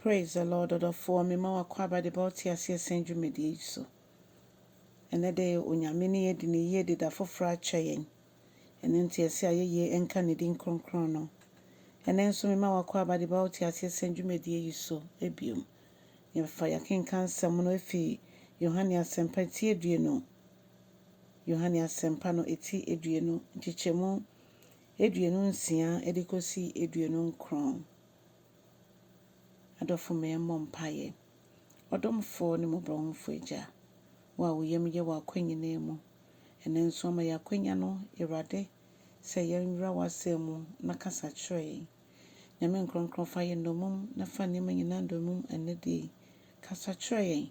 Praise the Lord of for me ma wakwa ba de bauti ase senju medie so. Ene de onyame ne yedi ne yedi da foforo acha yen. Ene nti ase ayeye enka ne din kronkron no. Ene nso me ma wakwa ba de bauti ase senju medie so ebiom. Ye fa yakenkan sam no efi Johanne asempa ti edue no. Johanne asempa no eti edue no nchichemu edue no nsia edikosi edue no nkron. Adofo me mompaye. Odomfo ne mobronfo eja. Wa woyem ye wa kwanyina mu. Ene nso ma ya kwanya no Ewrade se yenwura wasemu na kasa kyerɛ. Nyame nkronkron fa ye ndomum na fa ne manyina ndomum ene de kasa kyerɛ.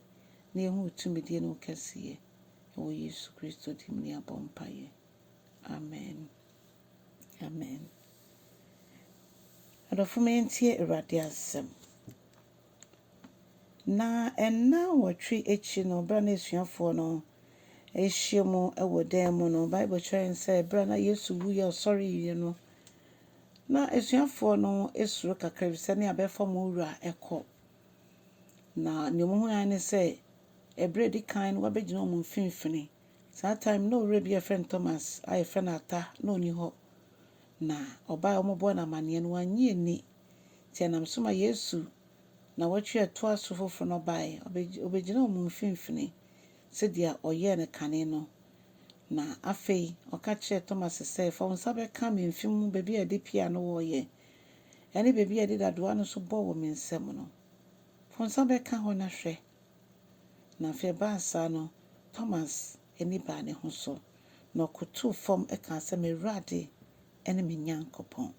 Na ehu tumidie no kɛseɛ. Ewo Yesu Kristo dim ne abompaye. Amen. Amen. Adofo me ntie Ewrade asɛm. Na enna watwe echi no bra na esuafo no ehyiemu ewo dan mu no Bible kyerɛ say bra na Yesu wu ye sorry ye no na esuafo no esuro kakra bi se ne abefa mo wura ekɔ na nemu hu an say ebre di kan no wabegyina mo mfimfini that time no wura bi friend Thomas I friend ata no ni hɔ na oba omobo na mane no anye ni tianam so ma Yesu na watwe to asofofo no bae obegyina mo mfimfini se dia oye ne kane no na afei oka kyerɛ Thomas sɛ fa wonsa bɛka me mfim bebi a de pia no woye ene bebi a de dadoa no so bɔ wo me nsɛm no fa wonsa bɛka ho na hwɛ na afei baasa no Thomas eni ba ne ho so na okoto fam eka sɛ me Ewrade ene me Nyankopɔn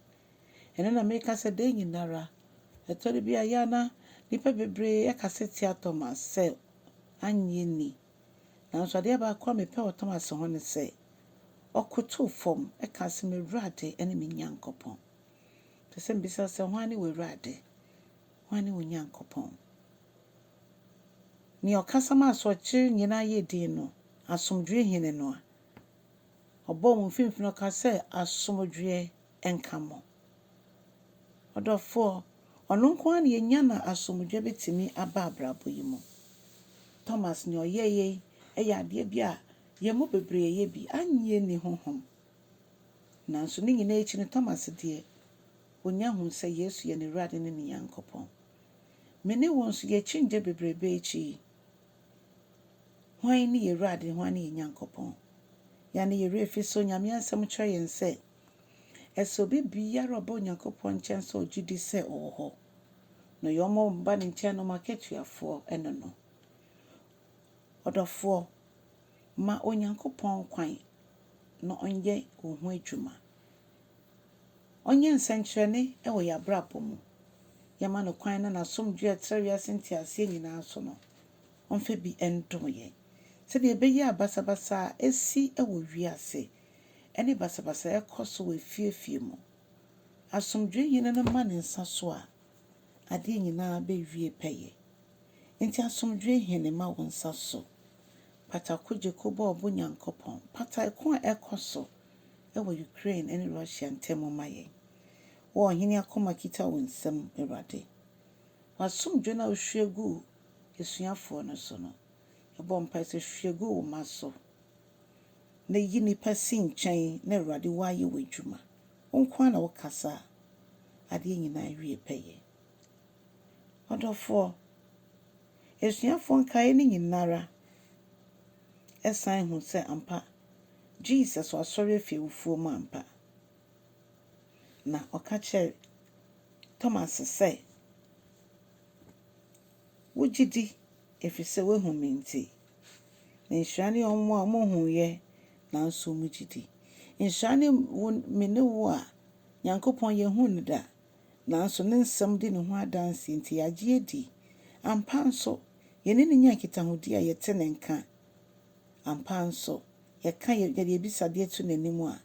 ene na meka sɛ de nyinara etori bi ayana nipa bebre ekasetia Thomas sɛ anye ni na so ade ba kwa me pe Thomas ho ne sɛ okoto fam eka sɛ me Ewrade ene me Nyankopɔn pese mbisa sɛ hwane we Ewrade hwane wo Nyankopɔn ni okasama so kye nyina ye din no asomdwe hene no obo mo mfimfini ka sɛ asomdwe enkamo odofo ono nko an ye nya na asomdwe betimi aba abrabo yi mu Thomas ni oyeye eya ade bia ye mo bebre ye bi anye ni honhom na so ni nyina echi ni Thomas de onya hu sɛ Yesu ye ne Ewrade ne ne Nyankopɔn mene won so ye chinje bebrebe echi hwan ni ye Ewrade hwan ni ye Nyankopɔn ya ne ye refi so nyame asɛm kyerɛ yen sɛ eso bibia robo Nyankopɔn nkyɛn sɛ ogidi sɛ oho no yomo mba ne nkyɛn no maketuafo eno no odofo ma Onyankopɔn kwan no onye ohu adwuma onye nsenkyerɛne ewo ya brabo mu yama no kwan na asomdwe trɛwia sentiase nyina so no onfa bi endom ye se de beyi abasabasa esi ewo wiase ene basabasa ekoso we fiefie mu asomdwe yine no ma ne nsa so a ade nyina be wie peye enti asomdwe hene ma wo nsa so patakoje kobo obo Nyankopɔn patako ekoso ewo Ukraine ene Russia ntemu maye wo hene akoma kita wo nsam Ewrade wasomdwe na ohwegu esuafo no so no ebo mpa se hwegu wo maso na yini pasi nkyɛn na Ewrade waye wadwuma onkwa na wokasa ade nyina wie peye odofo esuafo nkae ni nyinara esan hu sɛ ampa Jesus wasɔre afie wufuo mu ampa na oka kyerɛ Thomas sɛ wogidi efisɛ wehu me nti na nhyirane omo a mohu ye na nso mu gidi nhyirane me ne wo a Nyankopɔn ye hu ne da na nso ne nsɛm di ne ho adanse nti agye edi ampa nso ye ne nya kitahodi a yete ne nka ampa nso ye ka ye de bisade etu n'animu a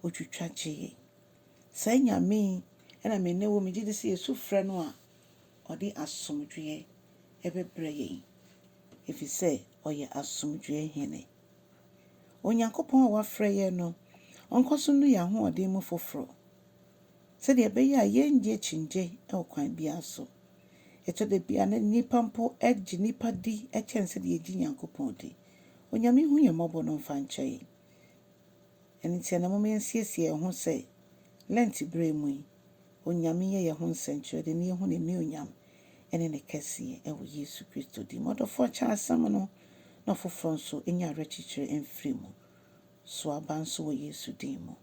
otwitwa gye sai nyame ena me ne wo me gidi se Yesu frɛ no a odi asomdwe ebebre ye efisɛ oye asomdwe hene Onyankopɔn a wafrɛ ye no onkoso no ya ho odi mu foforo se de be ya ye nje chinje e okwan bia so Ɛtɔ da bia na nipa mpo agye nipa di kyɛn sɛ deɛ yɛgye Nyankopɔn di. Onyame hu yɛn mmɔbɔ no mfa nkyɛ yɛn. Ɛno nti na momma yɛnsiesie yɛn ho sɛ Lent berɛ mu yi, Onyame yɛ yɛn ho nsɛnkyerɛnne na yɛhu ne anuonyam ɛne ne kɛseɛ ɛwɔ Yesu Kristo din mu. Ɔdɔfoɔ kyɛ asɛm no na ɔfoforɔ nso ɛnya awerɛkyekyerɛ mfiri mu. So aba nso wɔ Yesu din mu.